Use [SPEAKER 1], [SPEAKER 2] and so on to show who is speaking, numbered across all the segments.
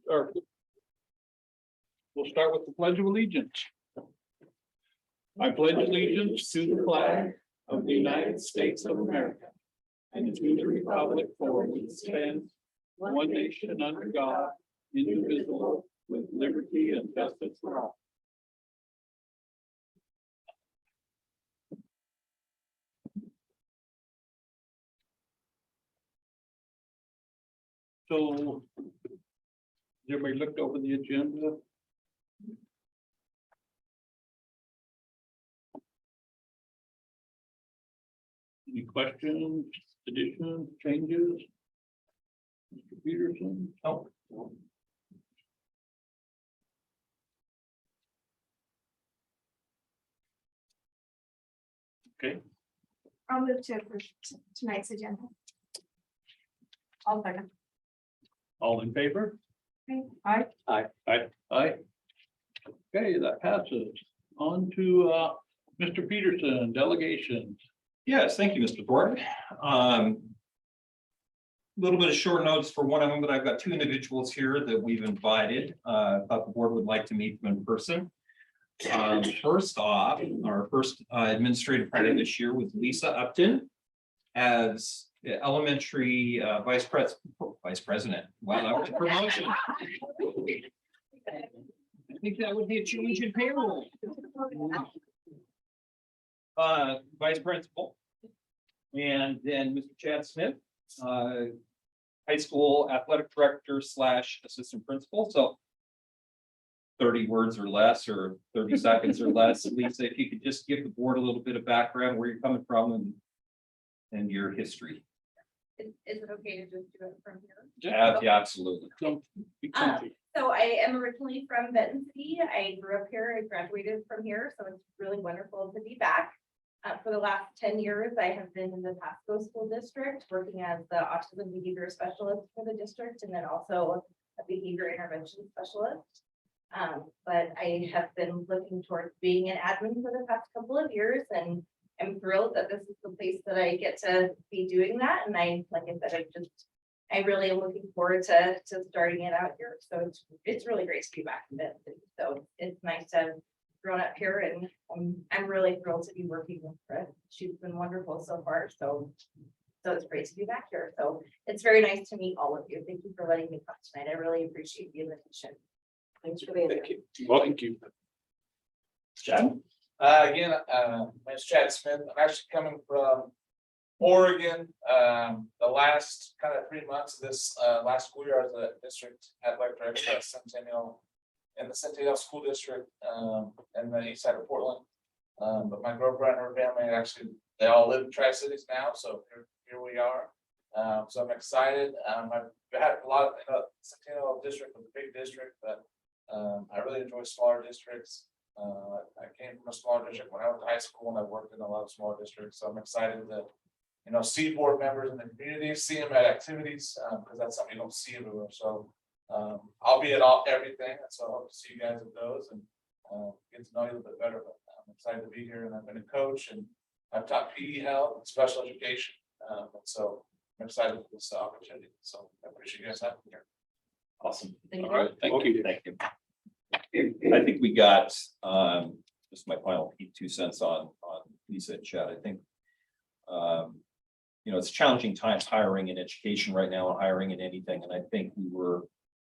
[SPEAKER 1] or we'll start with the Pledge of Allegiance. I pledge allegiance to the flag of the United States of America and to the republic for which it stands, one nation under God, indivisible, with liberty and justice for all. So, everybody looked over the agenda? Any questions, additions, changes? Mr. Peterson? Oh. Okay,
[SPEAKER 2] I'll move to approve tonight's agenda. All second.
[SPEAKER 1] all in favor?
[SPEAKER 2] Aye.
[SPEAKER 1] Aye. Aye. Okay, that passes. On to Mr. Peterson, delegations.
[SPEAKER 3] Yes, thank you, Mr. Board. Little bit of short notes for one of them, but I've got two individuals here that we've invited. Thought the board would like to meet them in person. First off, our first administrative hire this year was Lisa Upton as the elementary vice president. Wow, that was a promotion. I think that would be a change in payroll. Vice principal. And then Mr. Chad Smith, high school athletic director / assistant principal. So 30 words or less, or 30 seconds or less. Lisa, if you could just give the board a little bit of background, where you're coming from and your history.
[SPEAKER 4] Is it okay to just do it from here?
[SPEAKER 3] Yeah, absolutely.
[SPEAKER 1] Don't be comfy.
[SPEAKER 4] So I am originally from Benton City. I grew up here, I graduated from here, so it's really wonderful to be back. For the last 10 years, I have been in the Pasco School District, working as the autism behavior specialist for the district, and then also a behavior intervention specialist. But I have been looking towards being an admin for the past couple of years, and I'm thrilled that this is the place that I get to be doing that. And like I said, I really am looking forward to starting it out here. So it's really great to be back in Benton City. So it's nice to have grown up here, and I'm really thrilled to be working with her. She's been wonderful so far. So it's great to be back here. So it's very nice to meet all of you. Thank you for letting me come tonight. I really appreciate the invitation. Thanks for being here.
[SPEAKER 1] Thank you. Well, thank you.
[SPEAKER 3] Chad?
[SPEAKER 5] Again, my name's Chad Smith. I'm actually coming from Oregon. The last kind of 3 months of this last school year, I was a district athletic director at Centennial in the Centennial School District in the east side of Portland. But my girlfriend and her family actually, they all live in Tri-Cities now, so here we are. So I'm excited. I've had a lot of Centennial District was a big district, but I really enjoy smaller districts. I came from a smaller district when I went to high school, and I worked in a lot of smaller districts. So I'm excited to, see board members in the community, see them at activities, because that's something you don't see everywhere. So I'll be at everything, and so I hope to see you guys at those and get to know you a little bit better. But I'm excited to be here, and I've been a coach, and I've taught PE health and special education, and so I'm excited for this opportunity. So I appreciate you guys having me here.
[SPEAKER 3] Awesome.
[SPEAKER 4] Thank you.
[SPEAKER 3] All right, thank you. Thank you. I think we got just my final 2 cents on Lisa and Chad. I think it's challenging times hiring in education right now, and hiring in anything. And I think we were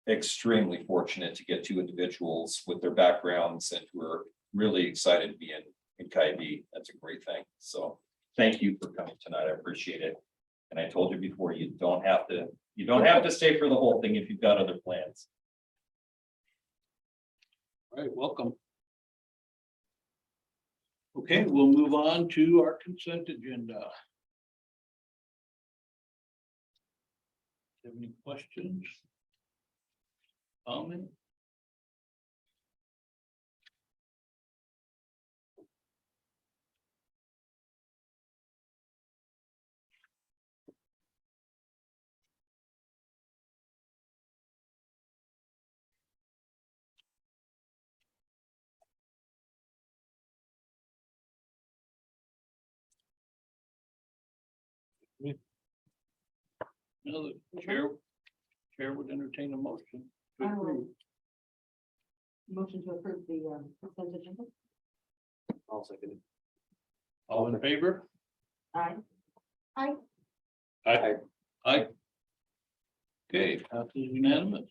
[SPEAKER 3] extremely fortunate to get 2 individuals with their backgrounds and who are really excited to be in Ky-B. That's a great thing. So thank you for coming tonight. I appreciate it. And I told you before, you don't have to stay for the whole thing if you've got other plans.
[SPEAKER 1] All right, welcome. Okay, we'll move on to our consent agenda. Have any questions? Comment? No, the chair would entertain a motion. to approve.
[SPEAKER 6] Motion to approve the consent agenda.
[SPEAKER 7] I'll second it.
[SPEAKER 1] All in favor?
[SPEAKER 6] Aye.
[SPEAKER 1] Aye. Aye. Okay, passes unanimous.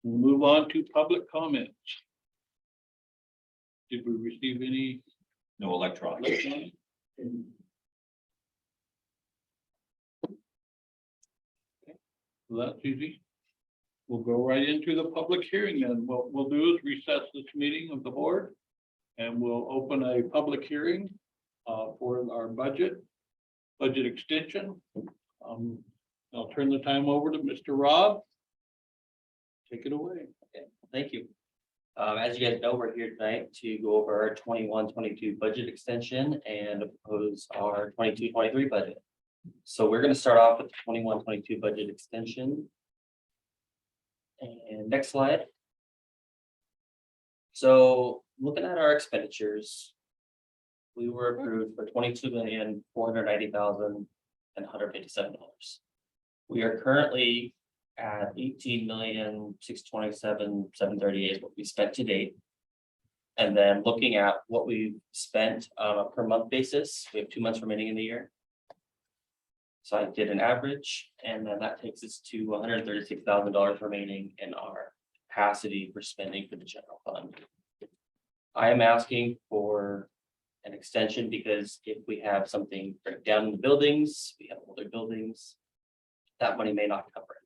[SPEAKER 1] We'll move on to public comments. Did we receive any?
[SPEAKER 3] No electronic.
[SPEAKER 1] electronic? Well, that's easy. We'll go right into the public hearing then. What we'll do is recess this meeting of the board. And we'll open a public hearing for our budget extension. I'll turn the time over to Mr. Rob. Take it away.
[SPEAKER 7] Thank you. As you guys know, we're here tonight to go over our 21-22 budget extension and propose our 22-23 budget. So we're gonna start off with the 21-22 budget extension. And next slide. So looking at our expenditures. We were approved for $22,490,157. We are currently at $18,627,738 is what we spent to date. And then looking at what we've spent on a per month basis, we have 2 months remaining in the year. So I did an average, and then that takes us to $136,000 remaining in our capacity for spending for the general fund. I am asking for an extension because if we have something break down in the buildings, we have older buildings, that money may not cover it.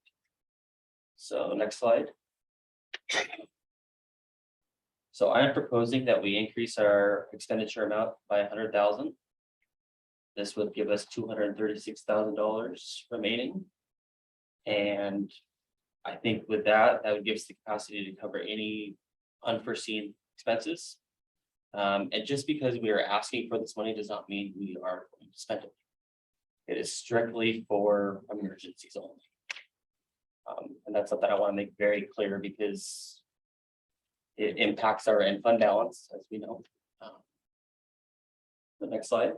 [SPEAKER 7] So next slide. So I am proposing that we increase our expenditure amount by 100,000. This would give us $236,000 remaining. And I think with that, that would give us the capacity to cover any unforeseen expenses. And just because we are asking for this money does not mean we are going to spend it. It is strictly for emergencies only. And that's something I want to make very clear because it impacts our end fund balance, as we know. The next slide.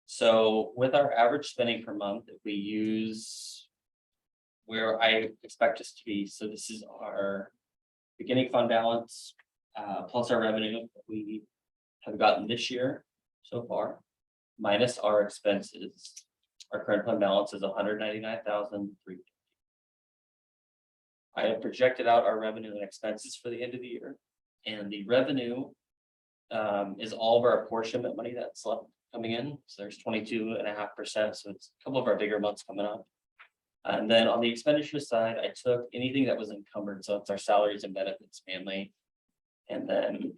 [SPEAKER 7] So with our average spending per month, if we use where I expect us to be, so this is our beginning fund balance, plus our revenue that we have gotten this year so far, minus our expenses. Our current fund balance is $199,350. I have projected out our revenue and expenses for the end of the year, and the revenue is all of our apportionment money that's left coming in. So there's 22.5%. So it's a couple of our bigger months coming up. And then on the expenditure side, I took anything that was encumbered. So it's our salaries and benefits mainly. And then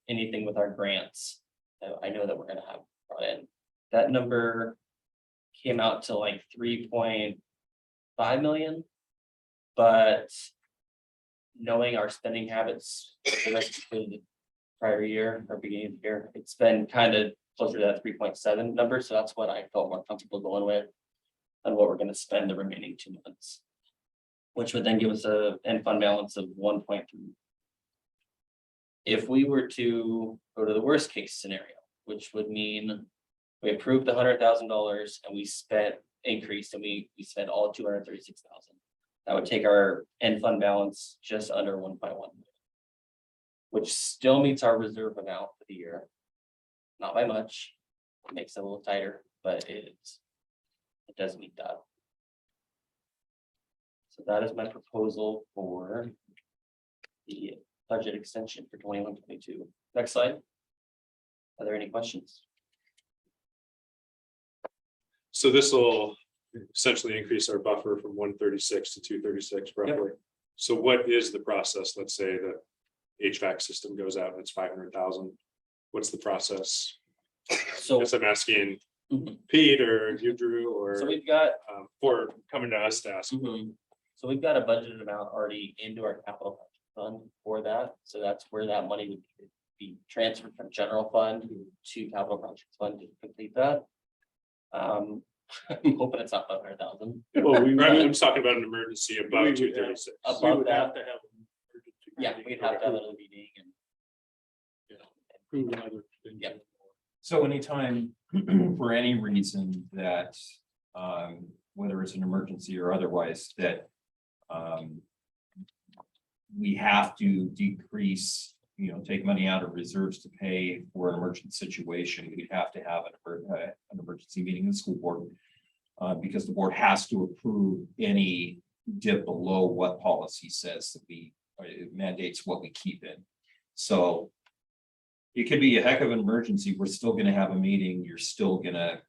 [SPEAKER 7] anything with our grants, I know that we're going to have brought in. That number came out to like 3.5 million. But knowing our spending habits for the rest of the prior year or beginning of the year, it's been kind of closer to that 3.7 number. So that's what I felt more comfortable going with and what we're going to spend the remaining 2 months, which would then give us a end fund balance of 1.3. If we were to go to the worst case scenario, which would mean we approved the $100,000 and we spent increased and we spent all 236,000. That would take our end fund balance just under 1.1 million, which still meets our reserve amount for the year. Not by much, it makes it a little tighter, but it does meet that. So that is my proposal for the budget extension for 21-22. Next slide. Are there any questions?
[SPEAKER 8] So this will essentially increase our buffer from 136 to 236 roughly. So what is the process? Let's say the HVAC system goes out and it's 500,000. What's the process?
[SPEAKER 7] So,
[SPEAKER 8] Guess I'm asking
[SPEAKER 7] Mhm.
[SPEAKER 8] Pete or you, Drew, or
[SPEAKER 7] so we've got
[SPEAKER 8] for coming to us to ask.
[SPEAKER 7] So we've got a budgeted amount already into our capital project fund for that. So that's where that money would be transferred from general fund to capital projects fund to complete that. I'm hoping it's not 500,000.
[SPEAKER 1] Well,
[SPEAKER 8] I'm just talking about an emergency above
[SPEAKER 1] We would
[SPEAKER 8] 236.
[SPEAKER 7] Above
[SPEAKER 1] We would
[SPEAKER 7] that.
[SPEAKER 1] have to have. an emergency
[SPEAKER 7] Yeah,
[SPEAKER 1] meeting
[SPEAKER 7] we'd have to have
[SPEAKER 1] to
[SPEAKER 7] another meeting and
[SPEAKER 1] approve another extension.
[SPEAKER 7] Yep.
[SPEAKER 3] So anytime, for any reason that whether it's an emergency or otherwise, that we have to decrease, take money out of reserves to pay for an emergency situation. We'd have to have an emergency meeting in the school board. Because the board has to approve any dip below what policy says that it mandates what we keep in. So it could be a heck of an emergency. We're still gonna have a meeting. You're still gonna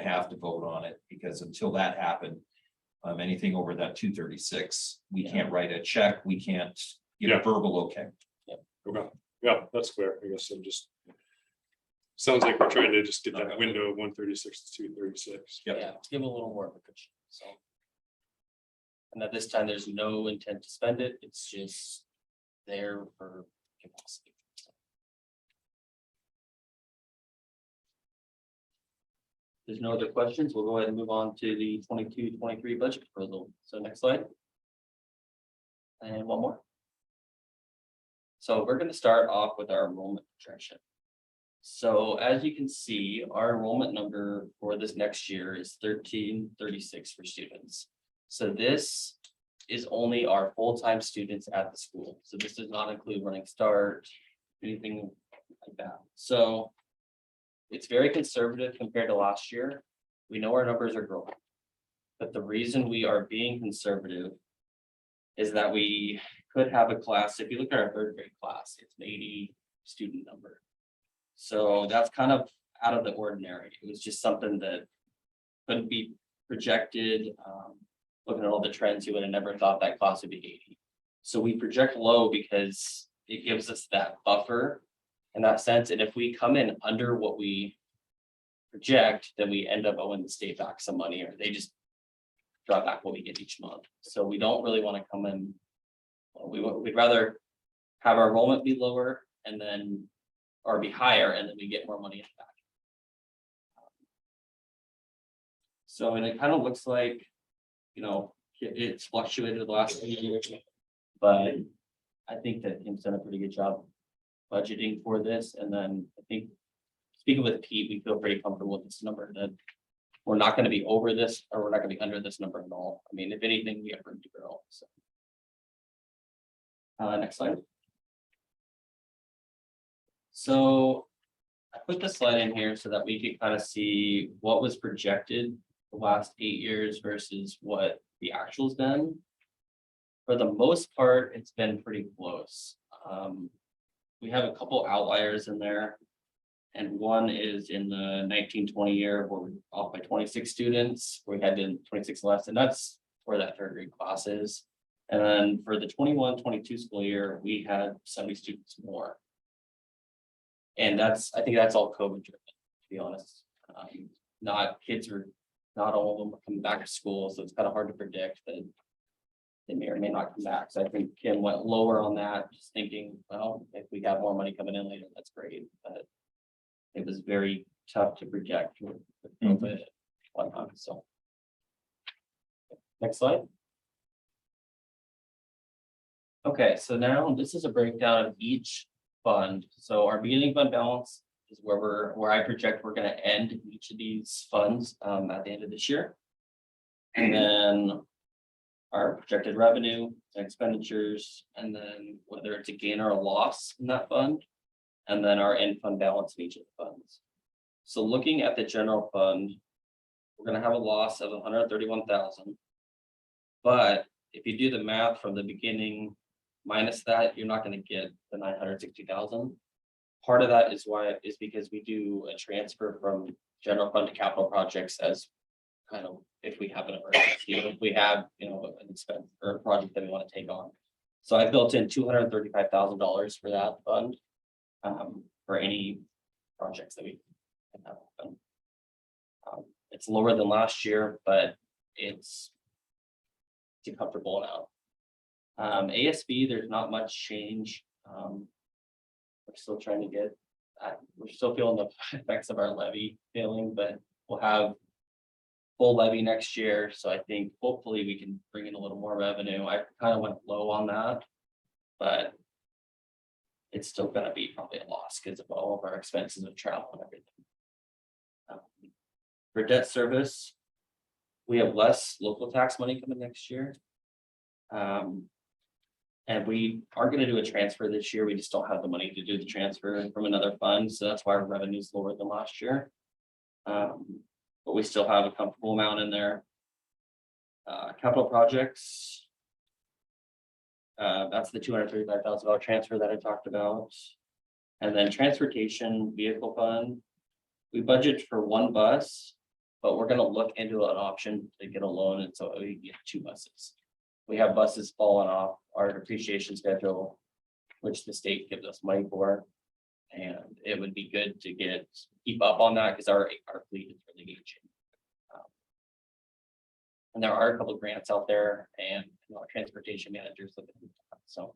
[SPEAKER 3] have to vote on it, because until that happened, anything over that 236, we can't write a check. We can't give a
[SPEAKER 8] Yeah.
[SPEAKER 3] verbal okay.
[SPEAKER 8] Okay, yeah, that's clear. I guess I'm just. Sounds like we're trying to just get that window of 136 to 236.
[SPEAKER 3] Yep.
[SPEAKER 7] Yeah, give a little more of a cushion, so. And at this time, there's no intent to spend it, it's just there for capacity. There's no other questions, we'll go ahead and move on to the 22-23 budget proposal. So next slide. And one more. So we're gonna start off with our enrollment projection. So as you can see, our enrollment number for this next year is 1336 for students. So this is only our full-time students at the school. So this does not include running start, anything like that. So it's very conservative compared to last year. We know our numbers are growing. But the reason we are being conservative is that we could have a class, if you look at our third grade class, it's an 80 student number. So that's kind of out of the ordinary. It was just something that couldn't be projected. Looking at all the trends, you would have never thought that class would be 80. So we project low because it gives us that buffer in that sense. And if we come in under what we project, then we end up owing the state back some money, or they just drop back what we get each month. So we don't really want to come in. We'd rather have our enrollment be lower and then, or be higher, and then we get more money back. So, and it kind of looks like, it's fluctuated the last few years, but I think that Kim's done a pretty good job budgeting for this. And then I think, speaking with Pete, we feel pretty comfortable with this number, that we're not going to be over this, or we're not going to be under this number at all. I mean, if anything, we have room to grow. So, next slide. So I put this slide in here so that we could kind of see what was projected the last 8 years versus what the actual's been. For the most part, it's been pretty close. We have a couple outliers in there. And one is in the 1920 year where we're off by 26 students, we had 26 less, and that's where that third grade class is. And then for the 21-22 school year, we had 70 students more. And I think that's all COVID driven, to be honest. Not all of them are coming back to school, so it's kind of hard to predict that they may or may not come back. So I think Kim went lower on that, just thinking, well, if we have more money coming in later, that's great. But it was very tough to project with COVID and whatnot. So next slide. Okay, so now this is a breakdown of each fund. So our beginning fund balance is where I project we're going to end each of these funds at the end of this year. And then our projected revenue and expenditures, and then whether it's a gain or a loss in that fund, and then our end fund balance in each of the funds. So looking at the general fund, we're going to have a loss of 131,000. But if you do the math from the beginning minus that, you're not going to get the 960,000. Part of that is because we do a transfer from general fund to capital projects as kind of if we have an emergency, if we have an expense or a project that we want to take on. So I built in $235,000 for that fund for any projects that we can have done. It's lower than last year, but it's a comfortable amount. ASB, there's not much change. We're still trying to get, we're still feeling the effects of our levy failing, but we'll have full levy next year. So I think hopefully we can bring in a little more revenue. I kind of went low on that, but it's still going to be probably a loss because of all of our expenses of travel and everything. For debt service, We have less local tax money coming next year. And we are gonna do a transfer this year. We just don't have the money to do the transfer from another fund, so that's why our revenue is lower than last year. But we still have a comfortable amount in there. Capital projects. That's the $235,000 transfer that I talked about. And then transportation vehicle fund. We budget for one bus, but we're gonna look into an option to get a loan, and so we get 2 buses. We have buses falling off our depreciation schedule, which the state gives us money for. And it would be good to keep up on that because our fleet is really aging. And there are a couple of grants out there and our transportation managers looking at that, so.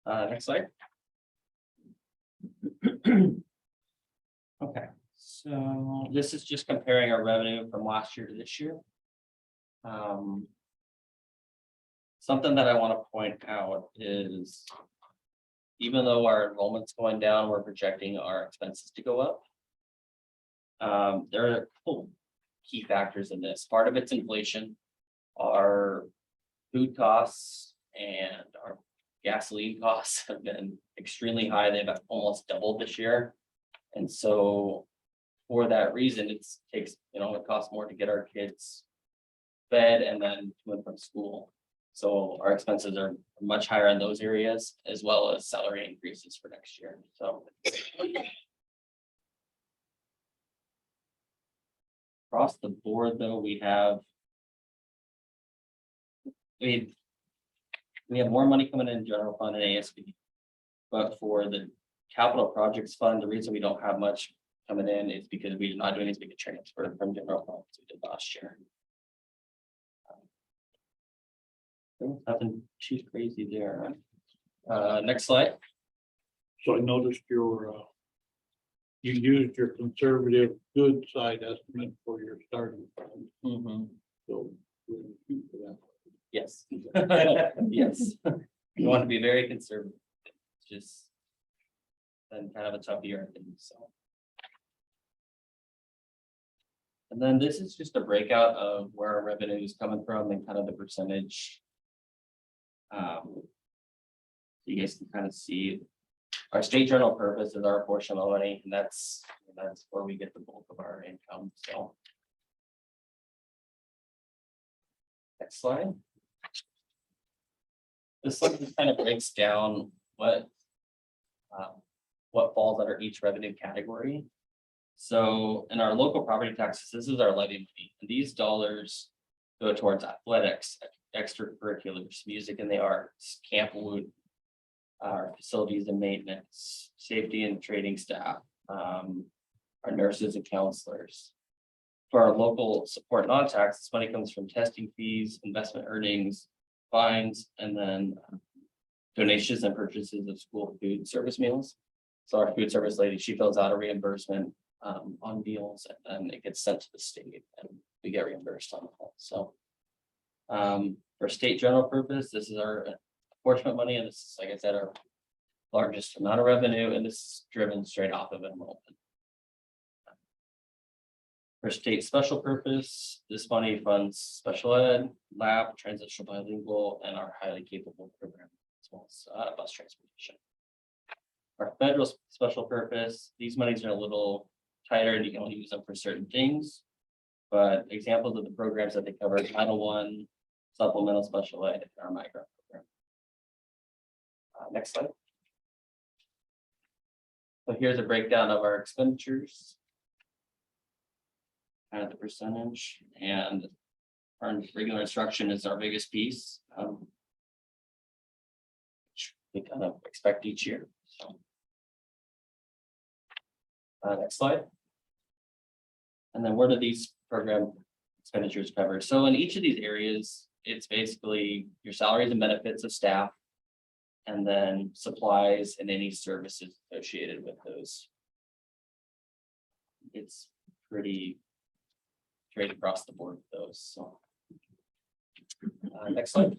[SPEAKER 7] Next slide. Okay, so this is just comparing our revenue from last year to this year. Something that I want to point out is even though our enrollment's going down, we're projecting our expenses to go up. There are a couple key factors in this. Part of it's inflation. Our food costs and our gasoline costs have been extremely high. They've almost doubled this year. And so for that reason, it costs more to get our kids fed and then to and from school. So our expenses are much higher in those areas, as well as salary increases for next year, so. Across the board, though, we have more money coming in general fund and ASB. But for the capital projects fund, the reason we don't have much coming in is because we're not doing as big a transfer from general fund as we did last year. Nothing too crazy there. Next slide.
[SPEAKER 1] So I noticed you used your conservative good side estimate for your starting point. So we're gonna shoot for that.
[SPEAKER 7] Yes. Yes. You want to be very conservative. It's just been kind of a tough year, I think, so. And then this is just a breakout of where our revenue is coming from and kind of the percentage. You guys can kind of see our state general purpose is our portion of money, and that's where we get the bulk of our income, so. Next slide. This slide just kind of breaks down what falls under each revenue category. So in our local property taxes, this is our levy money, and these dollars go towards athletics, extracurriculars, music and the arts, Camp Wood, our facilities and maintenance, safety and training staff, our nurses and counselors. For our local support non-tax, this money comes from testing fees, investment earnings, fines, and then donations and purchases of school food service meals. So our food service lady, she fills out a reimbursement on meals, and then it gets sent to the state and we get reimbursed on that. So for state general purpose, this is our apportionment money, and this is, like I said, our largest amount of revenue, and this is driven straight off of enrollment. For state special purpose, this money funds special ed, lab, transitional bilingual, and our highly capable program, as well as bus transportation. Our federal special purpose, these monies are a little tighter and you can only use them for certain things. But examples of the programs that they cover: Title I, supplemental special ed, and our migrant program. Next slide. So here's a breakdown of our expenditures. Kind of the percentage, and our regular instruction is our biggest piece. Which we kind of expect each year. So next slide. And then where do these program expenditures cover? So in each of these areas, it's basically your salaries and benefits of staff, and then supplies and any services associated with those. It's pretty straight across the board with those. So next slide.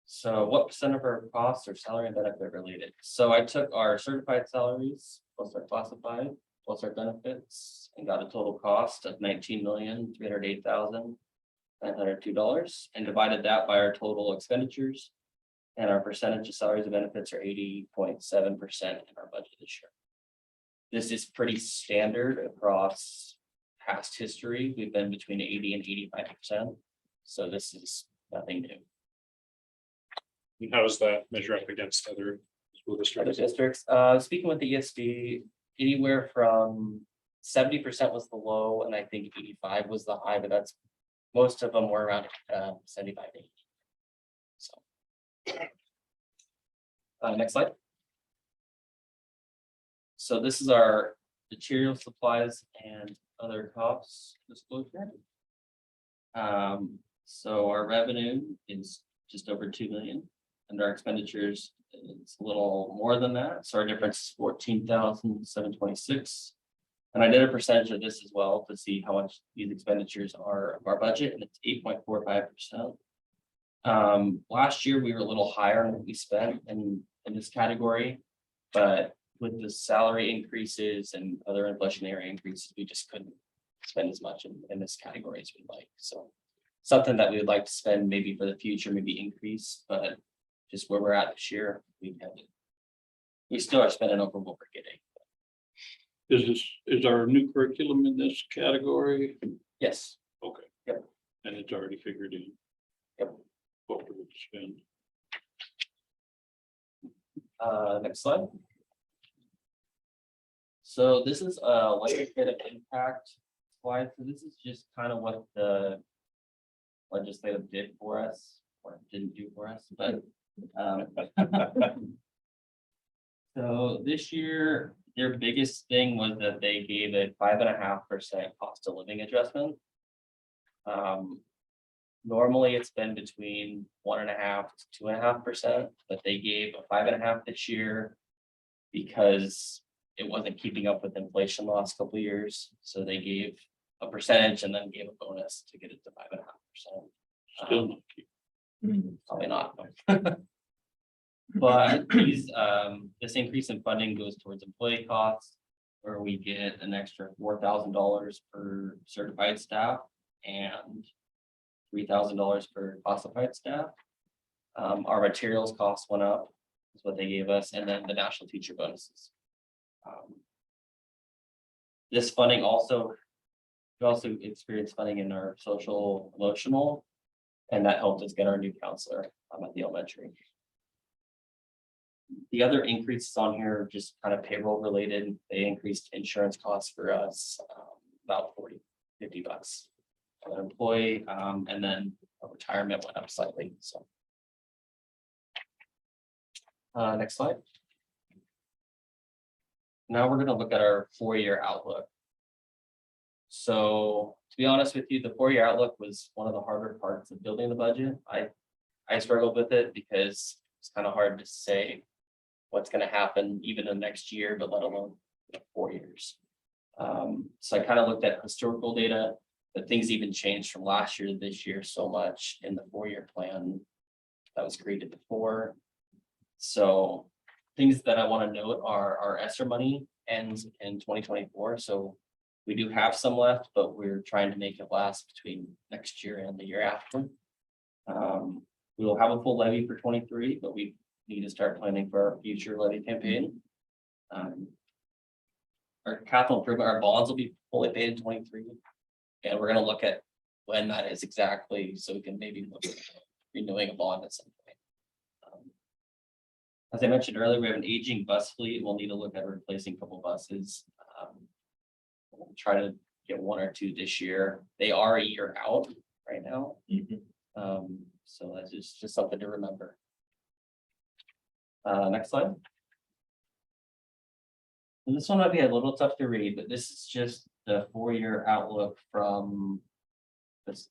[SPEAKER 7] So what percent of our costs are salary and benefit related? So I took our certified salaries plus our classified, plus our benefits and got a total cost of $19,308,902 and divided that by our total expenditures. And our percentage of salaries and benefits are 80.7% in our budget this year. This is pretty standard across past history. We've been between 80 and 85%. So this is nothing new.
[SPEAKER 8] And how does that measure up against other school
[SPEAKER 7] Other
[SPEAKER 8] districts?
[SPEAKER 7] districts, speaking with the ESD, anywhere from 70% was the low, and I think 85 was the high, but that's, most of them were around 75 to 80. So. Next slide. So this is our material supplies and other costs disclosure. So our revenue is just over 2 million, and our expenditures it's a little more than that. So our difference is 14,726. And I did a percentage of this as well to see how much these expenditures are of our budget, and it's 8.45%. Last year we were a little higher on what we spent in this category, but with the salary increases and other inflationary increases, we just couldn't spend as much in this category as we'd like. So something that we would like to spend maybe for the future, maybe increase, but just where we're at this year, we still are spending over what we're getting.
[SPEAKER 1] Is our new curriculum in this category?
[SPEAKER 7] Yes.
[SPEAKER 1] Okay.
[SPEAKER 7] Yep.
[SPEAKER 1] And it's already figured in.
[SPEAKER 7] Yep.
[SPEAKER 1] What we would spend.
[SPEAKER 7] Next slide. So this is a legislative impact slide. So this is just kind of what the legislative did for us or didn't do for us, but so this year, their biggest thing was that they gave a 5.5% cost of living adjustment. Normally it's been between 1.5% to 2.5%, but they gave a 5.5% this year because it wasn't keeping up with inflation the last couple of years. So they gave a percentage and then gave a bonus to get it to 5.5%.
[SPEAKER 1] Still not keep.
[SPEAKER 7] Probably not. But these, this increase in funding goes towards employee costs, where we get an extra $4,000 per certified staff and $3,000 per classified staff. Our materials costs went up, is what they gave us, and then the national teacher bonuses. This funding also, we also experienced funding in our social emotional, and that helped us get our new counselor at the elementary. The other increases on here are just kind of payroll related. They increased insurance costs for us about $50 an employee, and then a retirement went up slightly. So next slide. Now we're going to look at our 4-year outlook. So to be honest with you, the 4-year outlook was one of the harder parts of building the budget. I struggled with it because it's kind of hard to say what's going to happen even in the next year, but let alone 4 years. So I kind of looked at historical data, but things even changed from last year to this year so much in the 4-year plan that was created before. So things that I want to note are our ESSER money ends in 2024. So we do have some left, but we're trying to make it last between next year and the year after. We will have a full levy for 23, but we need to start planning for our future levy campaign. Our capital improvement, our bonds will be fully paid in 23. And we're going to look at when that is exactly, so we can maybe look at renewing a bond at some point. As I mentioned earlier, we have an aging bus fleet. We'll need to look at replacing a couple buses. We'll try to get 1 or 2 this year. They are a year out right now. So that's just something to remember. Next slide. And this one might be a little tough to read, but this is just the 4-year outlook from this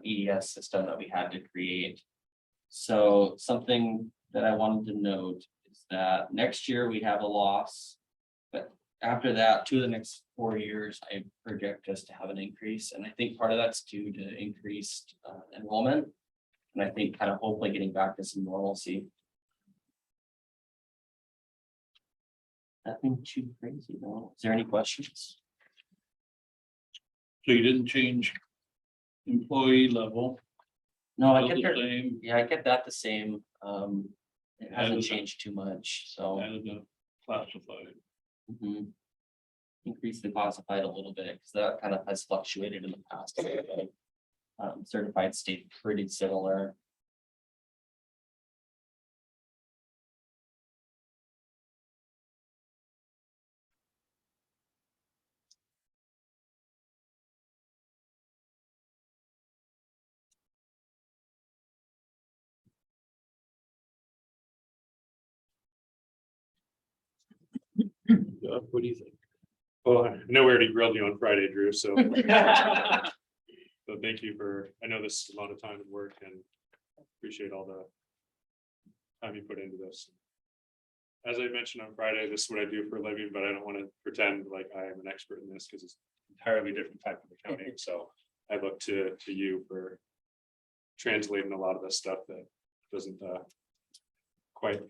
[SPEAKER 7] EDS system that we had to create. So something that I wanted to note is that next year we have a loss, but after that, to the next 4 years, I project us to have an increase. And I think part of that's due to increased enrollment. And I think kind of hopefully getting back to some normalcy. Nothing too crazy though. Is there any questions?
[SPEAKER 1] So you didn't change employee level?
[SPEAKER 7] No, I
[SPEAKER 1] Still
[SPEAKER 7] get
[SPEAKER 1] the
[SPEAKER 7] there.
[SPEAKER 1] same,
[SPEAKER 7] Yeah, I get that the same. It hasn't
[SPEAKER 1] Added-
[SPEAKER 7] changed too much, so.
[SPEAKER 1] added the classified.
[SPEAKER 7] mhm. Increase the classified a little bit, because that kind of has fluctuated in the past. Certified stayed pretty similar.
[SPEAKER 1] What do you think?
[SPEAKER 8] Well, I know we already grilled you on Friday, Drew, so. So thank you for, I know this is a lot of time and work and appreciate all the time you put into this. As I mentioned on Friday, this is what I do for a living, but I don't want to pretend like I am an expert in this because it's entirely different type of accounting. So I look to you for translating a lot of this stuff that doesn't quite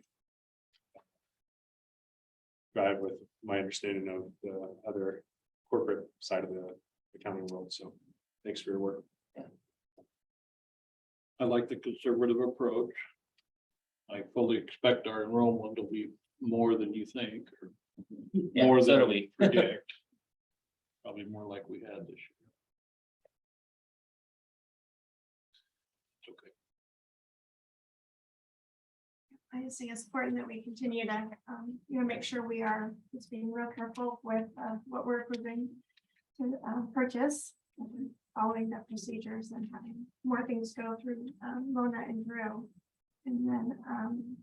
[SPEAKER 8] drive with my understanding of the other corporate side of the accounting world. So thanks for your work.
[SPEAKER 1] I like the conservative approach. I fully expect our enrollment to be more than you think, or
[SPEAKER 7] Yeah,
[SPEAKER 1] more
[SPEAKER 7] so
[SPEAKER 1] than
[SPEAKER 7] do
[SPEAKER 1] we
[SPEAKER 7] we.
[SPEAKER 1] predict. Probably more like we had this year. It's okay.
[SPEAKER 2] I just think it's important that we continue to, make sure we are just being real careful with, what we're approving to, purchase. And following the procedures and having more things go through, Mona and Drew. And then,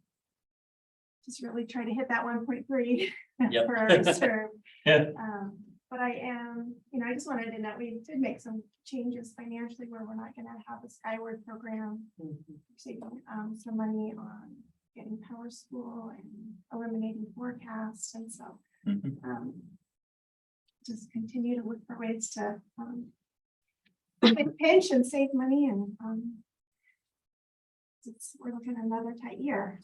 [SPEAKER 2] just really try to hit that 1.3
[SPEAKER 7] Yep.
[SPEAKER 2] for our reserve.
[SPEAKER 7] Yeah.
[SPEAKER 2] But I am, I just wanted to note, we did make some changes financially where we're not gonna have a Skyward program. Saving, some money on getting Power School and eliminating forecasts, and so, just continue to look for ways to, pinch and save money, and, we're looking at another tight year.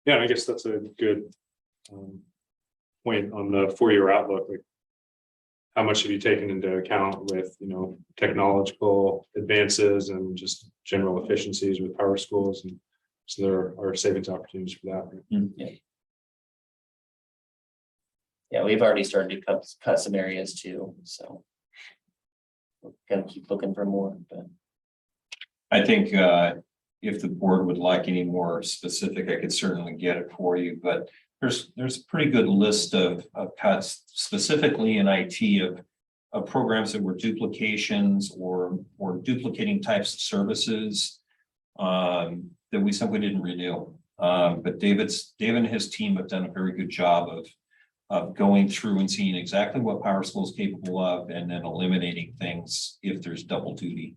[SPEAKER 8] Yeah, I guess that's a good point on the 4-year outlook. Like, how much have you taken into account with, technological advances and just general efficiencies with power schools? And so there are savings opportunities for that.
[SPEAKER 7] Yeah. Yeah, we've already started to cut some areas too, so. We're gonna keep looking for more, but.
[SPEAKER 3] I think if the board would like any more specific, I could certainly get it for you, but there's a pretty good list of cuts specifically in IT of programs that were duplications or duplicating types of services that we simply didn't renew. But David and his team have done a very good job of going through and seeing exactly what Power School is capable of and then eliminating things if there's double duty.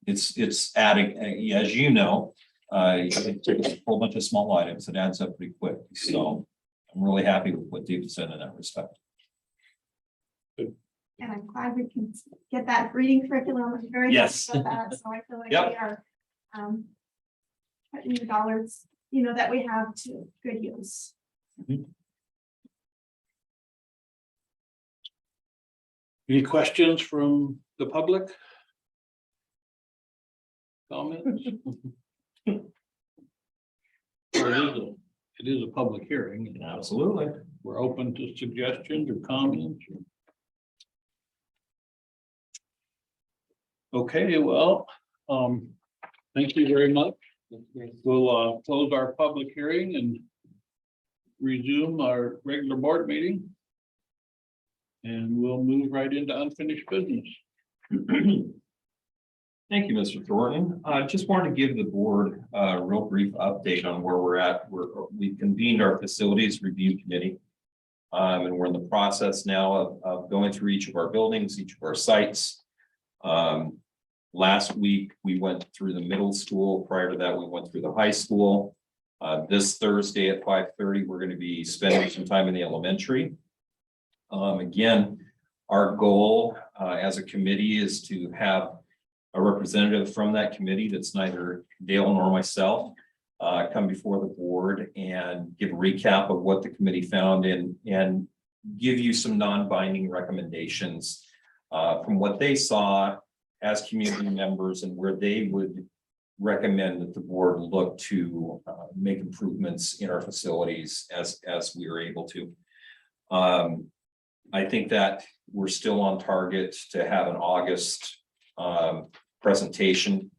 [SPEAKER 3] It's adding, as you know, it's a whole bunch of small items. It adds up pretty quick. So I'm really happy with what David said in that respect.
[SPEAKER 2] And I'm glad we can get that reading curriculum. I'm very
[SPEAKER 7] Yes.
[SPEAKER 2] happy about that, so I feel like
[SPEAKER 3] Yep.
[SPEAKER 2] we are, putting the dollars, that we have to good use.
[SPEAKER 1] Any questions from the public? Comments? Well, it is a public hearing. And
[SPEAKER 3] Absolutely.
[SPEAKER 1] we're open to suggestions or comments. Okay, well, thank you very much. We'll close our public hearing and resume our regular board meeting. And we'll move right into unfinished business.
[SPEAKER 3] Thank you, Mr. Thornton. I just wanted to give the board a real brief update on where we're at. We convened our facilities review committee. And we're in the process now of going through each of our buildings, each of our sites. Last week, we went through the middle school. Prior to that, we went through the high school. This Thursday at 5:30, we're going to be spending some time in the elementary. Again, our goal as a committee is to have a representative from that committee that's neither Dale nor myself. come before the board and give a recap of what the committee found and give you some non-binding recommendations from what they saw as community members and where they would recommend that the board look to make improvements in our facilities as we are able to. I think that we're still on target to have an August presentation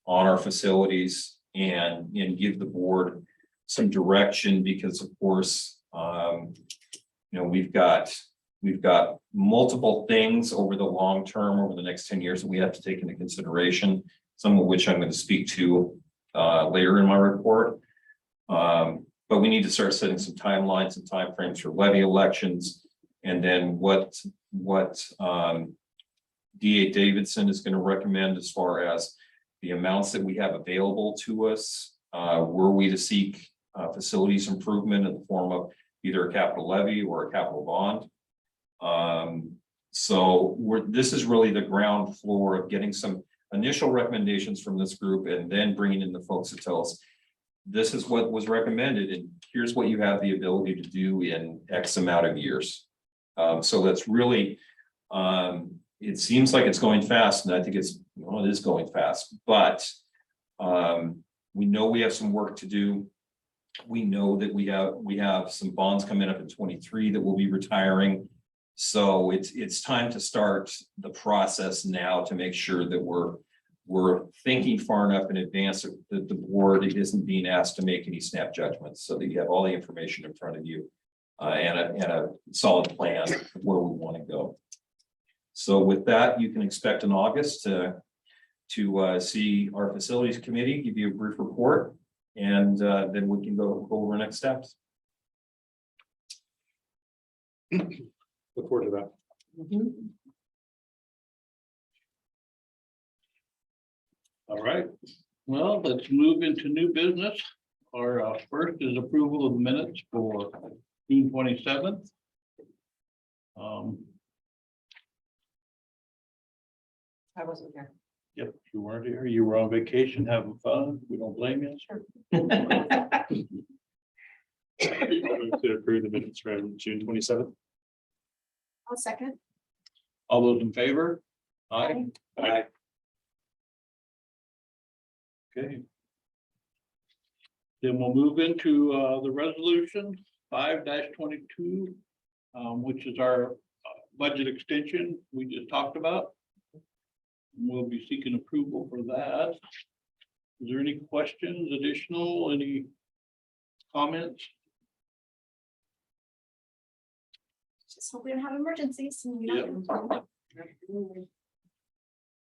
[SPEAKER 3] on our facilities and give the board some direction because of course, you know, we've got multiple things over the long term, over the next 10 years that we have to take into consideration, some of which I'm going to speak to later in my report. But we need to start setting some timelines and timeframes for levy elections. And then what DA Davidson is going to recommend as far as the amounts that we have available to us, were we to seek facilities improvement in the form of either a capital levy or a capital bond. So this is really the ground floor of getting some initial recommendations from this group and then bringing in the folks to tell us this is what was recommended and here's what you have the ability to do in X amount of years. So that's really, it seems like it's going fast and I think it's, well, it is going fast, but we know we have some work to do. We know that we have some bonds coming up in 23 that will be retiring. So it's time to start the process now to make sure that we're thinking far enough in advance that the board isn't being asked to make any snap judgments so that you have all the information in front of you and a solid plan of where we want to go. So with that, you can expect in August to see our facilities committee give you a brief report, and then we can go over next steps.
[SPEAKER 8] Look forward to that.
[SPEAKER 1] All right, well, let's move into new business. Our first is approval of minutes for June 27th.
[SPEAKER 6] I wasn't here.
[SPEAKER 1] Yep, you weren't here. You were on vacation having fun. We don't blame you.
[SPEAKER 8] To approve the minutes from June 27th.
[SPEAKER 2] I'll second.
[SPEAKER 1] All those in favor? Aye.
[SPEAKER 8] Aye.
[SPEAKER 1] Okay. Then we'll move into the resolution 5-22, which is our budget extension we just talked about. We'll be seeking approval for that. Is there any questions, additional, any comments?
[SPEAKER 2] Just hope we don't have emergencies. And we don't-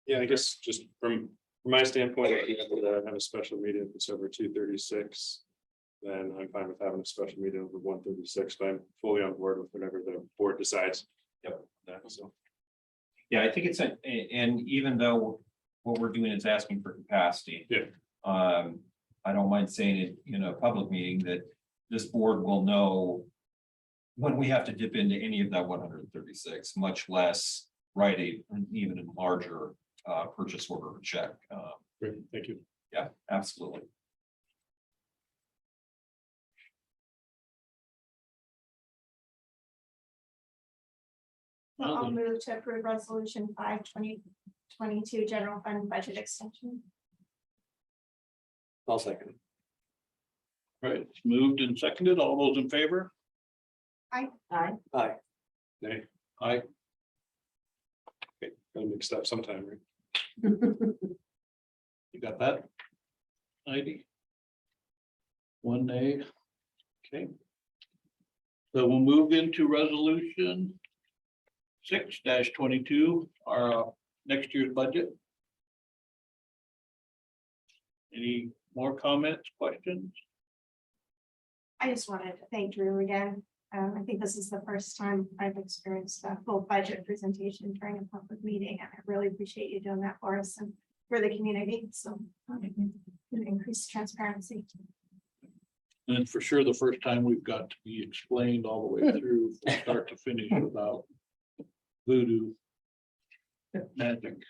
[SPEAKER 8] Yeah, I guess just from my standpoint, if we have a special meeting, if it's over 236, then I'm fine with having a special meeting over 136, but I'm fully on board with whatever the board decides.
[SPEAKER 3] Yep.
[SPEAKER 8] So,
[SPEAKER 3] Yeah, I think it's and even though what we're doing is asking for capacity.
[SPEAKER 8] Yeah.
[SPEAKER 3] I don't mind saying it in a public meeting that this board will know when we have to dip into any of that 136, much less write even a larger purchase order or check.
[SPEAKER 8] great, thank you.
[SPEAKER 3] Yeah, absolutely.
[SPEAKER 2] So I'll move to approve resolution 5/2022 general fund budget extension.
[SPEAKER 8] I'll second.
[SPEAKER 1] Right, it's moved and seconded. All those in favor?
[SPEAKER 6] Aye.
[SPEAKER 8] Aye. Nay.
[SPEAKER 1] Aye.
[SPEAKER 8] Okay, gotta mix that sometime, right?
[SPEAKER 1] You got that? Heidi? One nay. Okay. So we'll move into resolution 6-22, our next year's budget. Any more comments, questions?
[SPEAKER 2] I just wanted to thank Drew again. I think this is the first time I've experienced a full budget presentation during a public meeting, and I really appreciate you doing that for us and for the community. So increase transparency.
[SPEAKER 1] And for sure, the first time we've got to be explained all the way through, from start to finish without voodoo magic.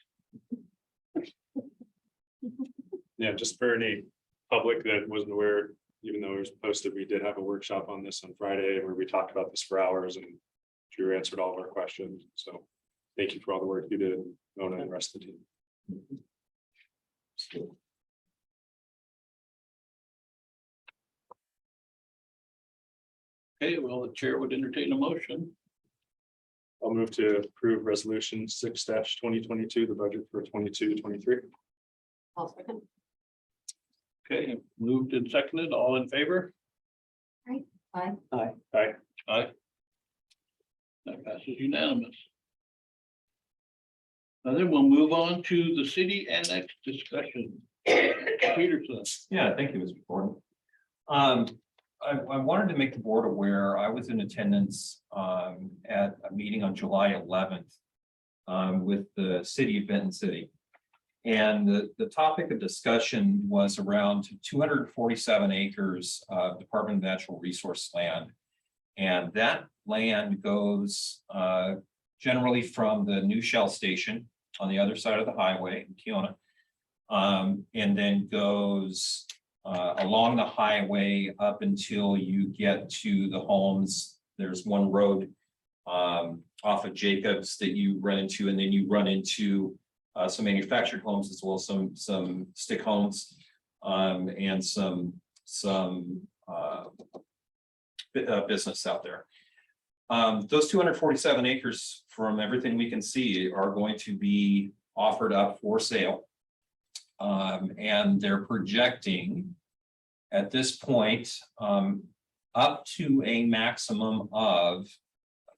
[SPEAKER 8] Yeah, just for any public that wasn't aware, even though it was posted, we did have a workshop on this on Friday where we talked about this for hours and Drew answered all of our questions. So thank you for all the work you did, Mona and the rest of the team.
[SPEAKER 1] Okay, well, the chair would entertain a motion.
[SPEAKER 8] I'll move to approve resolution 6-2022, the budget for 22-23.
[SPEAKER 6] I'll second.
[SPEAKER 1] Okay, moved and seconded, all in favor?
[SPEAKER 6] Aye.
[SPEAKER 8] Aye.
[SPEAKER 1] Aye. That passes unanimous. And then we'll move on to the city annex discussion. Peterson.
[SPEAKER 3] Yeah, thank you, Mr. Gordon. I wanted to make the board aware, I was in attendance at a meeting on July 11th with the city of Benton City. And the topic of discussion was around 247 acres of Department of Natural Resource land. And that land goes generally from the new Shell station on the other side of the highway in Keona. And then goes along the highway up until you get to the homes. There's one road off of Jacobs that you run into, and then you run into some manufactured homes as well as some stick homes and some business out there. Those 247 acres, from everything we can see, are going to be offered up for sale. And they're projecting at this point up to a maximum of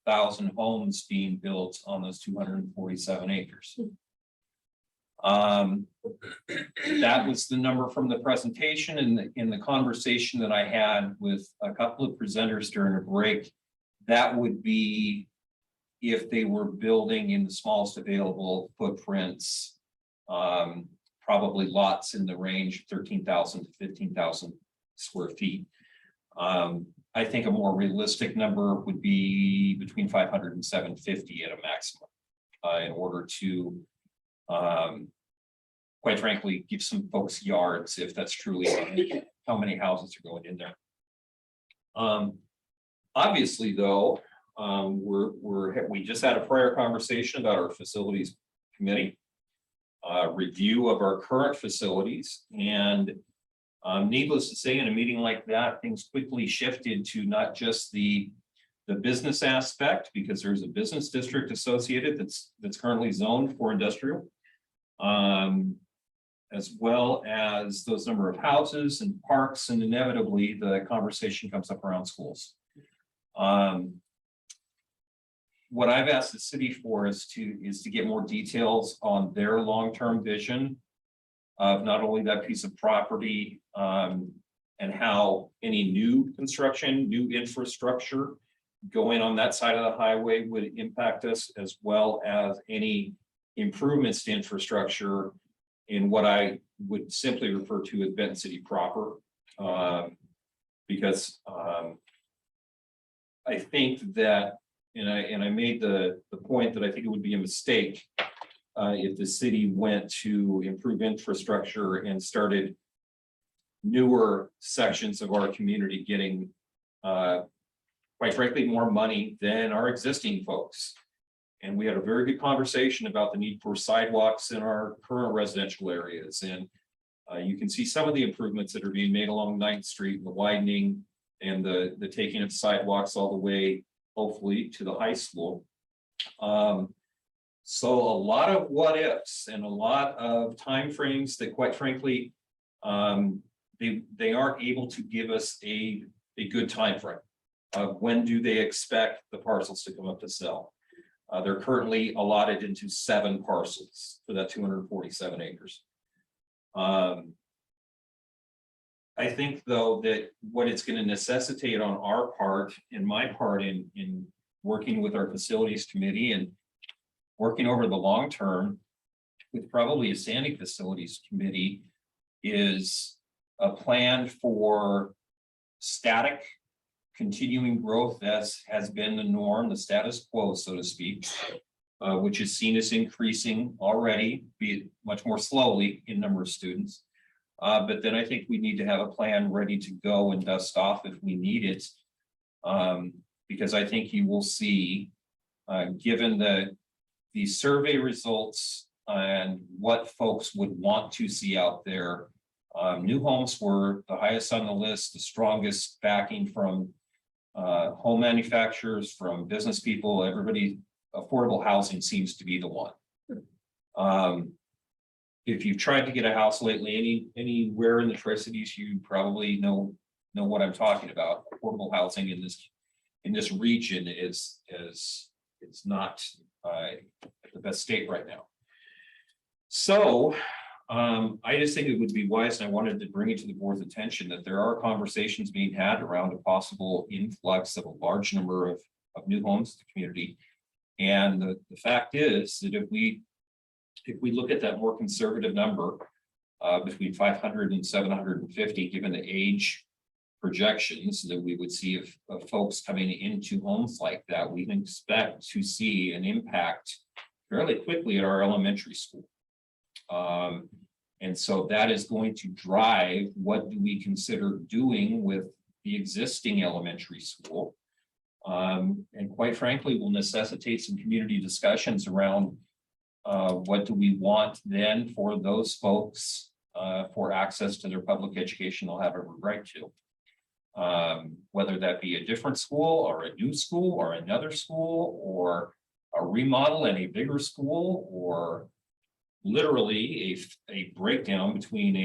[SPEAKER 3] 1,000 homes being built on those 247 acres. That was the number from the presentation, and in the conversation that I had with a couple of presenters during a break, that would be if they were building in the smallest available footprints, probably lots in the range of 13,000 to 15,000 square feet. I think a more realistic number would be between 500 and 750 at a maximum in order to quite frankly, give some folks yards if that's truly how many houses are going in there. Obviously, though, we just had a prior conversation about our facilities committee review of our current facilities, and needless to say, in a meeting like that, things quickly shifted to not just the business aspect, because there's a business district associated that's currently zoned for industrial, as well as those number of houses and parks, and inevitably the conversation comes up around schools. What I've asked the city for is to get more details on their long-term vision of not only that piece of property and how any new construction, new infrastructure going on that side of the highway would impact us, as well as any improvements to infrastructure in what I would simply refer to as Benton City proper. Because I think that, and I made the point that I think it would be a mistake if the city went to improve infrastructure and started newer sections of our community getting, quite frankly, more money than our existing folks. And we had a very good conversation about the need for sidewalks in our current residential areas. And you can see some of the improvements that are being made along 9th Street, and the widening and the taking of sidewalks all the way, hopefully, to the high school. So a lot of what ifs and a lot of timeframes that, quite frankly, they aren't able to give us a good time frame of when do they expect the parcels to come up to sell. They're currently allotted into 7 parcels for that 247 acres. I think, though, that what it's going to necessitate on our part, and my part in working with our facilities committee and working over the long term with probably a standing facilities committee, is a plan for static continuing growth as has been the norm, the status quo, so to speak, which has seen us increasing already, be it much more slowly in number of students. But then I think we need to have a plan ready to go and dust off if we need it. Because I think you will see, given the survey results and what folks would want to see out there. New homes were the highest on the list, the strongest backing from home manufacturers, from business people, everybody. Affordable housing seems to be the one. If you've tried to get a house lately, anywhere in the Tri-Cities, you probably know what I'm talking about. Affordable housing in this region is not the best state right now. So I just think it would be wise, and I wanted to bring it to the board's attention that there are conversations being had around a possible influx of a large number of new homes to the community. And the fact is that if we look at that more conservative number between 500 and 750, given the age projections that we would see of folks coming into homes like that, we can expect to see an impact fairly quickly at our elementary school. And so that is going to drive what do we consider doing with the existing elementary school. And quite frankly, will necessitate some community discussions around what do we want then for those folks for access to their public education they'll have a right to. Whether that be a different school or a new school or another school or a remodel and a bigger school, or literally a breakdown between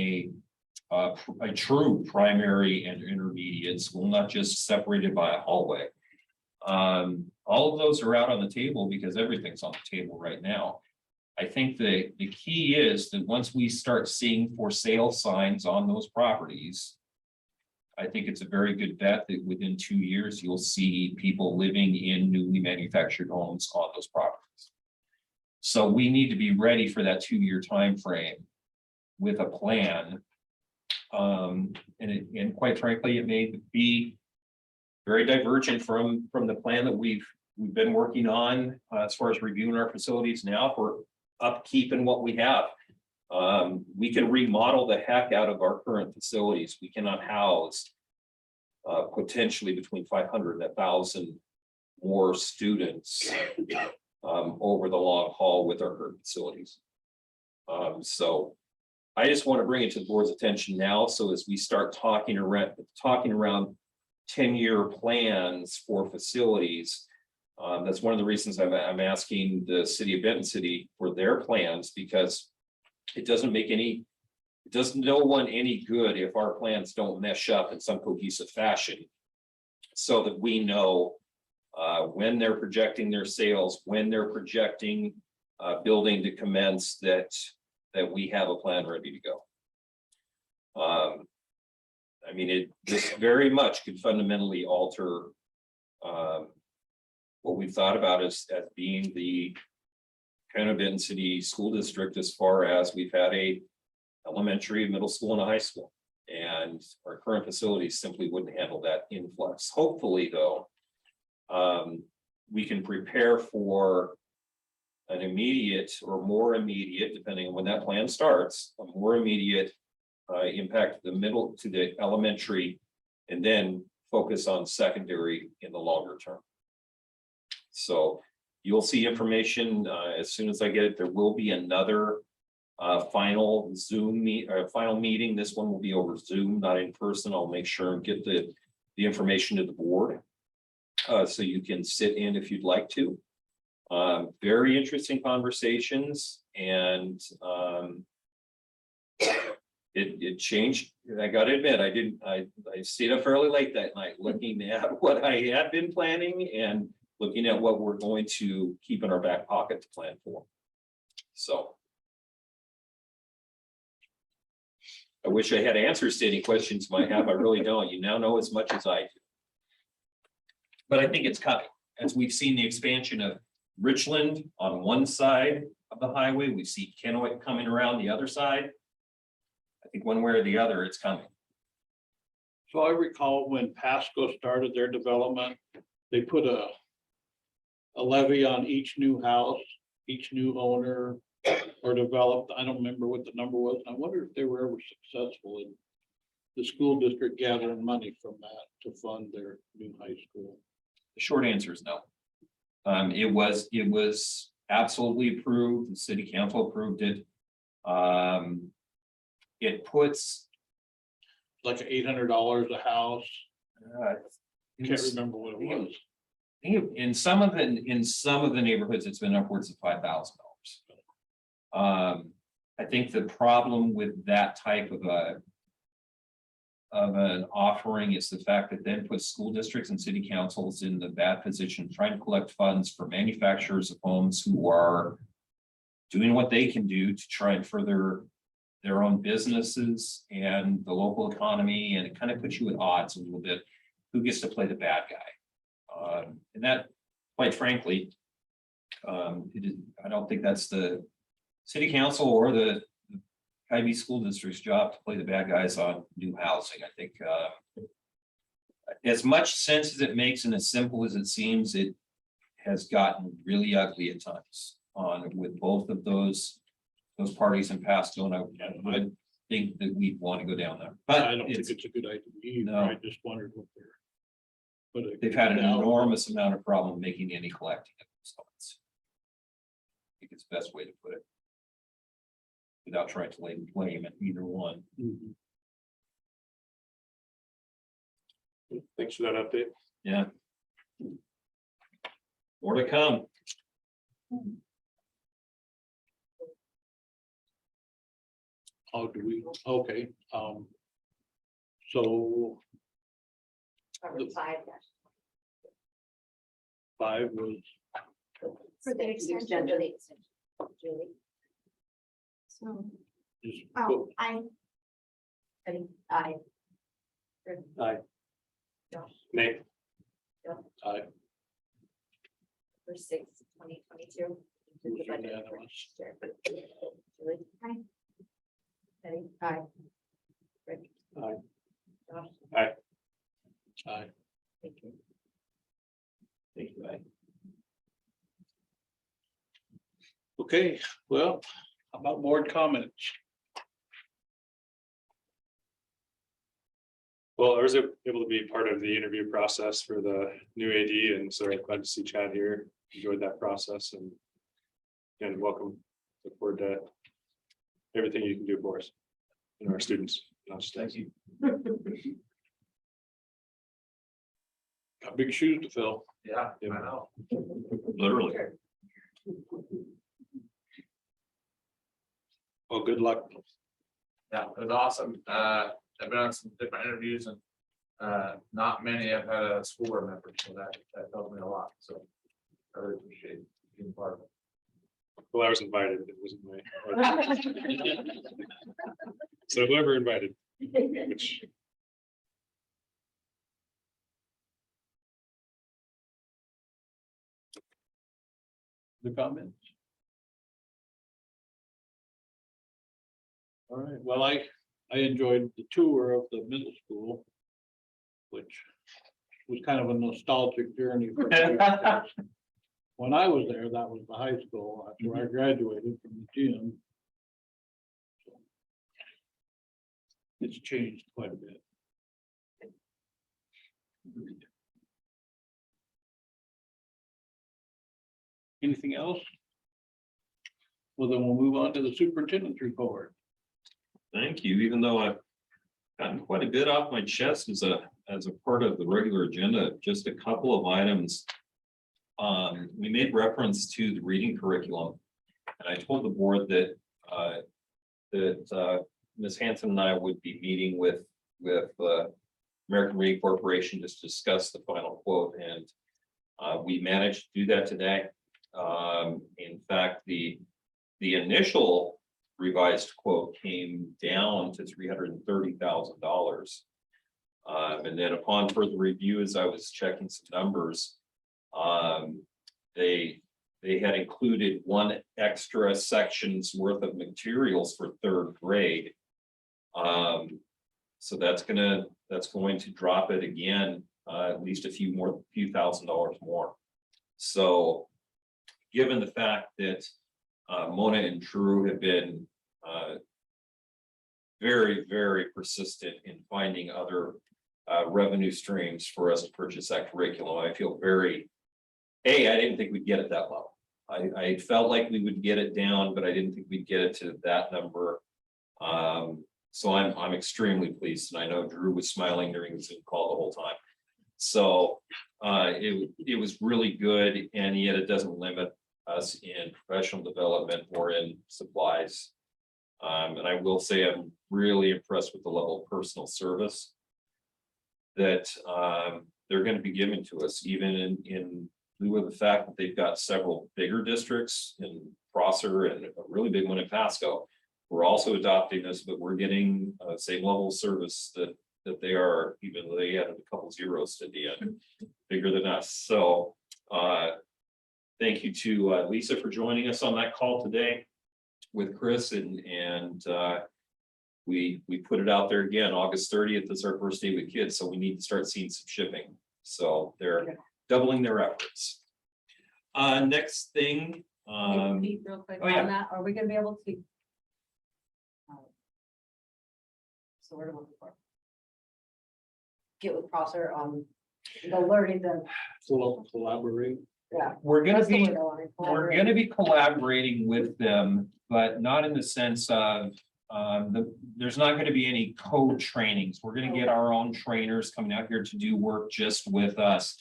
[SPEAKER 3] a true primary and intermediate school, not just separated by a hallway. All of those are out on the table because everything's on the table right now. I think the key is that once we start seeing for sale signs on those properties, I think it's a very good bet that within 2 years, you'll see people living in newly manufactured homes on those properties. So we need to be ready for that 2-year time frame with a plan. And quite frankly, it may be very divergent from the plan that we've been working on as far as reviewing our facilities now for upkeep and what we have. We can remodel the heck out of our current facilities. We cannot house potentially between 500 and 1,000 more students over the long haul with our current facilities. So I just want to bring it to the board's attention now. So as we start talking around 10-year plans for facilities, that's one of the reasons I'm asking the city of Benton City for their plans, because it doesn't no one any good if our plans don't mesh up in some cohesive fashion, so that we know when they're projecting their sales, when they're projecting building to commence, that we have a plan ready to go. I mean, this very much could fundamentally alter what we've thought about as being the kind of Benton City School District, as far as we've had a elementary, middle school, and a high school, and our current facilities simply wouldn't handle that influx. Hopefully, though, we can prepare for an immediate or more immediate, depending on when that plan starts, a more immediate impact to the middle, to the elementary, and then focus on secondary in the longer term. So you'll see information as soon as I get it. There will be another final final meeting. This one will be over Zoom, not in person. I'll make sure and get the information to the board so you can sit in if you'd like to. Very interesting conversations, and it changed. I got to admit, I stayed up fairly late that night looking at what I had been planning and looking at what we're going to keep in our back pocket to plan for. So I wish I had answers to any questions you might have. I really don't. You now know as much as I do. But I think it's coming. As we've seen the expansion of Richland on one side of the highway, we see Kennewick coming around the other side. I think one way or the other, it's coming.
[SPEAKER 1] So I recall when Pasco started their development, they put a levy on each new house, each new owner, or developed. I don't remember what the number was. I wonder if they were ever successful in the school district gathering money from that to fund their new high school.
[SPEAKER 3] The short answer is no. It was absolutely approved. The city council approved it. It puts,
[SPEAKER 1] Like $800 a house. Can't
[SPEAKER 3] it's-
[SPEAKER 1] remember what it was.
[SPEAKER 3] I think in some of the neighborhoods, it's been upwards of $5,000. I think the problem with that type of an offering is the fact that then puts school districts and city councils in the bad position, trying to collect funds for manufacturers of homes who are doing what they can do to try and further their own businesses and the local economy, and it kind of puts you at odds a little bit. Who gets to play the bad guy? And that, quite frankly, I don't think that's the city council or the Ivy School District's job to play the bad guys on new housing. I think as much sense as it makes and as simple as it seems, it has gotten really ugly at times with both of those parties in Pasco. And I think that we'd want to go down there, but
[SPEAKER 1] I don't think it's a good idea either.
[SPEAKER 3] No.
[SPEAKER 1] I just wondered what they're. But
[SPEAKER 3] they've had an enormous amount of problem making any collecting of those funds. I think it's the best way to put it. Without trying to lay blame at either one.
[SPEAKER 1] Mhm.
[SPEAKER 8] Thanks for that update.
[SPEAKER 3] Yeah. More to come.
[SPEAKER 1] Oh, do we? Okay, so
[SPEAKER 6] Number 5.
[SPEAKER 1] 5 was,
[SPEAKER 2] For the extension.
[SPEAKER 6] Julie,
[SPEAKER 2] So,
[SPEAKER 1] just,
[SPEAKER 2] oh, I,
[SPEAKER 6] Penny, aye. Rick,
[SPEAKER 1] Aye.
[SPEAKER 6] Josh,
[SPEAKER 8] Nate,
[SPEAKER 1] I,
[SPEAKER 6] number 6, 2022.
[SPEAKER 1] was unanimous.
[SPEAKER 6] Julie.
[SPEAKER 2] Aye.
[SPEAKER 6] Penny, aye. Rick.
[SPEAKER 1] Aye.
[SPEAKER 6] Josh,
[SPEAKER 1] Aye.
[SPEAKER 6] thank you.
[SPEAKER 3] Thank you. Mike.
[SPEAKER 1] Okay, well, how about board comments?
[SPEAKER 8] well, I was able to be part of the interview process for the new AD, and so I'm glad to see Chad here. Enjoyed that process and welcome. Look forward to everything you can do for us and our students. Not just us.
[SPEAKER 3] Thank you.
[SPEAKER 1] Got big shoes to fill.
[SPEAKER 5] Yeah, I know.
[SPEAKER 3] Literally.
[SPEAKER 1] Well, good luck.
[SPEAKER 5] Yeah, it was awesome. I've been on some different interviews and not many have had a school board member, so that tells me a lot, so. I really appreciate being part of it.
[SPEAKER 8] Well, I was invited. It wasn't my. So whoever invited, which
[SPEAKER 1] The comments? All right, well, I enjoyed the tour of the middle school, which was kind of a nostalgic journey. for me. When I was there, that was the high school, that's where I graduated from the gym. It's changed quite a bit. Anything else? Well, then we'll move on to the superintendent's report.
[SPEAKER 3] Thank you, even though I've gotten quite a bit off my chest as a part of the regular agenda, just a couple of items. We made reference to the reading curriculum. And I told the board that Ms. Hanson and I would be meeting with American Reading Corporation just to discuss the final quote, and we managed to do that today. In fact, the initial revised quote came down to $330,000. And then upon further review, as I was checking some numbers, they had included one extra section's worth of materials for third grade. So that's going to drop it again, at least a few $1,000s more. So given the fact that Mona and Drew have been very, very persistent in finding other revenue streams for us to purchase that curriculum. I feel very, I didn't think we'd get it that low. I felt like we would get it down, but I didn't think we'd get it to that number. So I'm extremely pleased, and I know Drew was smiling during the Zoom call the whole time. So it was really good, and yet it doesn't limit us in professional development or in supplies. And I will say I'm really impressed with the level of personal service that they're going to be giving to us, even in lieu of the fact that they've got several bigger districts in Prosser and a really big one in Pasco. We're also adopting this, but we're getting same level of service that they are, even though they added a couple zeros to the end, bigger than us. So thank you to Lisa for joining us on that call today with Chris, and we put it out there again. August 30th is our first day with kids, so we need to start seeing some shipping. So they're doubling their efforts. Next thing.
[SPEAKER 6] Pete, real quick
[SPEAKER 3] oh, yeah.
[SPEAKER 6] on that, are we gonna be able to? So where do we look for? Get with Prosser on the learning, the,
[SPEAKER 1] Collaborate.
[SPEAKER 6] yeah.
[SPEAKER 3] We're gonna
[SPEAKER 6] that's the
[SPEAKER 3] be
[SPEAKER 6] word I wanted,
[SPEAKER 3] We're
[SPEAKER 6] collaborate.
[SPEAKER 3] gonna be collaborating with them, but not in the sense of, there's not gonna be any code trainings. We're gonna get our own trainers coming out here to do work just with us.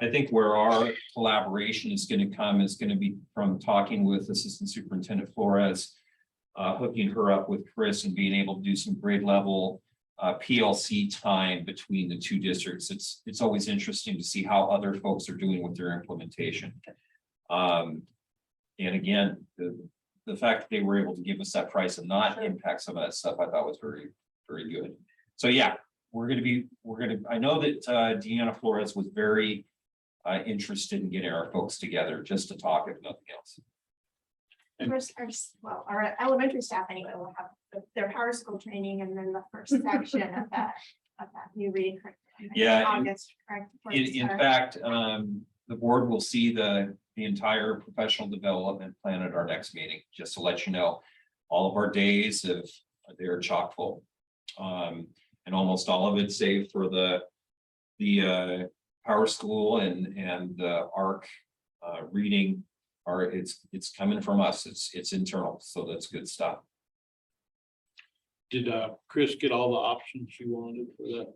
[SPEAKER 3] I think where our collaboration is gonna come is gonna be from talking with Assistant Superintendent Flores, hooking her up with Chris and being able to do some grade level PLC time between the two districts. It's always interesting to see how other folks are doing with their implementation. And again, the fact that they were able to give us that price and not impact some of that stuff, I thought was very, very good. So yeah, I know that Deanna Flores was very interested in getting our folks together just to talk, if nothing else.
[SPEAKER 2] First, our elementary staff anyway will have their power school training and then the first section of that new reading curriculum.
[SPEAKER 3] Yeah, in-
[SPEAKER 2] August, correct? before
[SPEAKER 3] In
[SPEAKER 2] we start.
[SPEAKER 3] fact, the board will see the entire professional development plan at our next meeting, just to let you know. All of our days they're chock full. And almost all of it, save for the power school and the ARC reading, it's coming from us. It's internal, so that's good stuff.
[SPEAKER 1] Did Chris get all the options she wanted for that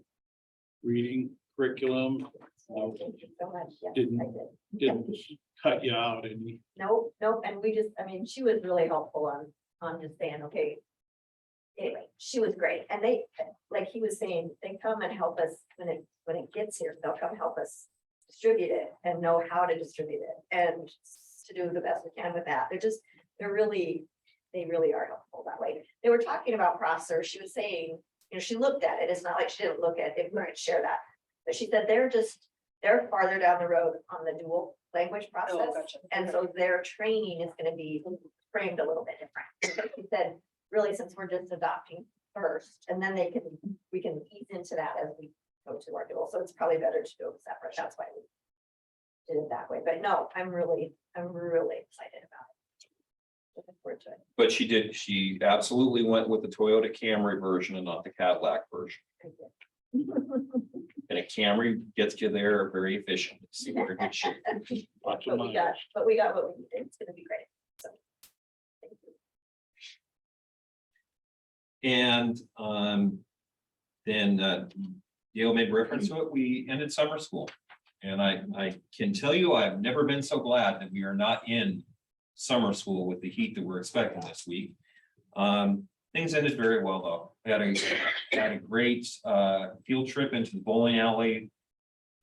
[SPEAKER 1] reading curriculum?
[SPEAKER 9] Thank you so much. Yes,
[SPEAKER 1] Didn't-
[SPEAKER 9] I did.
[SPEAKER 1] Didn't cut you out any?
[SPEAKER 9] Nope, and we just, I mean, she was really helpful on just saying, okay. Anyway, she was great, and they, like he was saying, they come and help us when it gets here, they'll come help us distribute it and know how to distribute it and to do the best we can with that. They really are helpful that way. They were talking about Prosser. She was saying, she looked at it. It's not like she didn't look at it. We're going to share that. But she said they're farther down the road on the dual language process. And so their training is going to be framed a little bit different. So she said, really, since we're just adopting first, and then we can ease into that as we go to our dual. So it's probably better to do it separate. That's why we did it that way. But no, I'm really excited about it. Looking forward to it.
[SPEAKER 3] But she absolutely went with the Toyota Camry version and not the Cadillac version. And a Camry gets you there very efficient. So we're in good shape.
[SPEAKER 1] Lots of
[SPEAKER 9] But
[SPEAKER 1] money.
[SPEAKER 9] we got what we needed. It's gonna be great. So, thank you.
[SPEAKER 3] And then Gail made reference to it. We ended summer school. And I can tell you, I've never been so glad that we are not in summer school with the heat that we're expecting this week. Things ended very well, though. We had a great field trip into the bowling alley.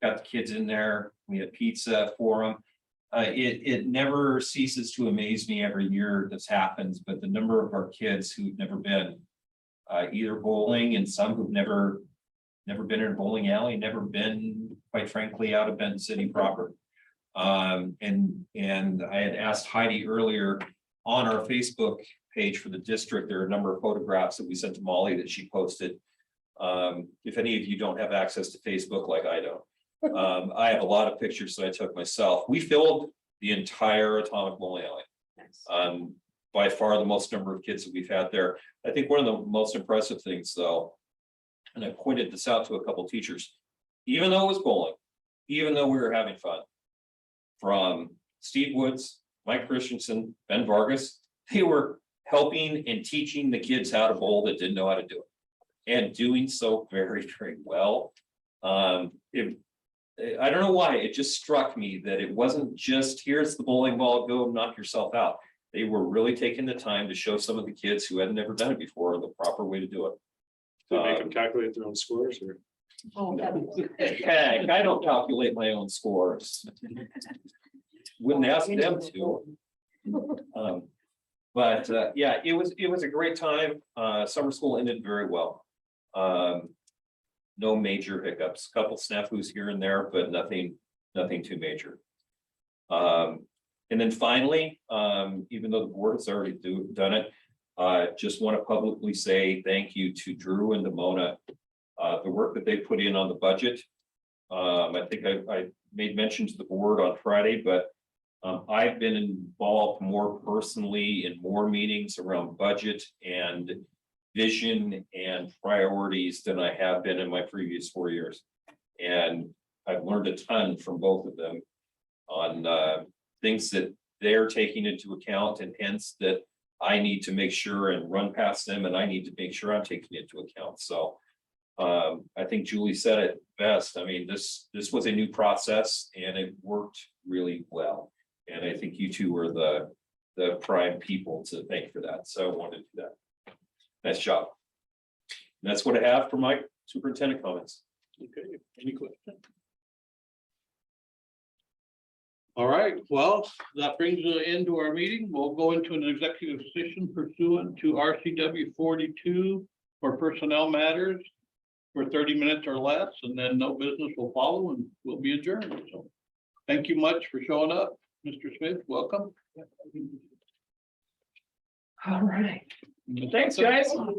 [SPEAKER 3] Got the kids in there. We had pizza for them. It never ceases to amaze me every year this happens, but the number of our kids who've never been either bowling, and some who've never been in a bowling alley, never been, quite frankly, out of Benton City proper. And I had asked Heidi earlier on our Facebook page for the district, there are a number of photographs that we sent to Molly that she posted. If any of you don't have access to Facebook like I don't, I have a lot of pictures that I took myself. We filled the entire Atomic Bowling Alley. by far the most number of kids that we've had there. I think one of the most impressive things though, and I pointed this out to a couple teachers, even though it was bowling, even though we were having fun, from Steve Woods, Mike Christensen, Ben Vargas, they were helping and teaching the kids how to bowl that didn't know how to do it. And doing so very, very well. I don't know why, it just struck me that it wasn't just, here's the bowling ball, go knock yourself out. They were really taking the time to show some of the kids who had never done it before the proper way to do it.
[SPEAKER 8] Do they make them calculate their own scores or?
[SPEAKER 6] Oh,
[SPEAKER 3] Heck, I don't calculate my own scores. Wouldn't ask them to. But yeah, it was a great time. Summer school ended very well. No major hiccups, couple snafus here and there, but nothing too major. And then finally, even though the board has already done it, just want to publicly say thank you to Drew and Demona. The work that they put in on the budget. I think I made mention to the board on Friday, but I've been involved more personally in more meetings around budget and vision and priorities than I have been in my previous 4 years. And I've learned a ton from both of them on things that they're taking into account and hence that I need to make sure and run past them and I need to make sure I'm taking into account. So I think Julie said it best. I mean, this was a new process and it worked really well. And I think you two were the prime people to thank for that. So I wanted to do that. Nice job. And that's what I have for my superintendent comments.
[SPEAKER 1] Okay, any questions? All right, well, that brings an end to our meeting. We'll go into an executive session pursuant to RCW 42 for personnel matters for 30 minutes or less, and then no business will follow and we'll be adjourned. So thank you much for showing up. Mr. Smith, welcome.
[SPEAKER 3] All right. Thanks, guys.
[SPEAKER 1] Welcome.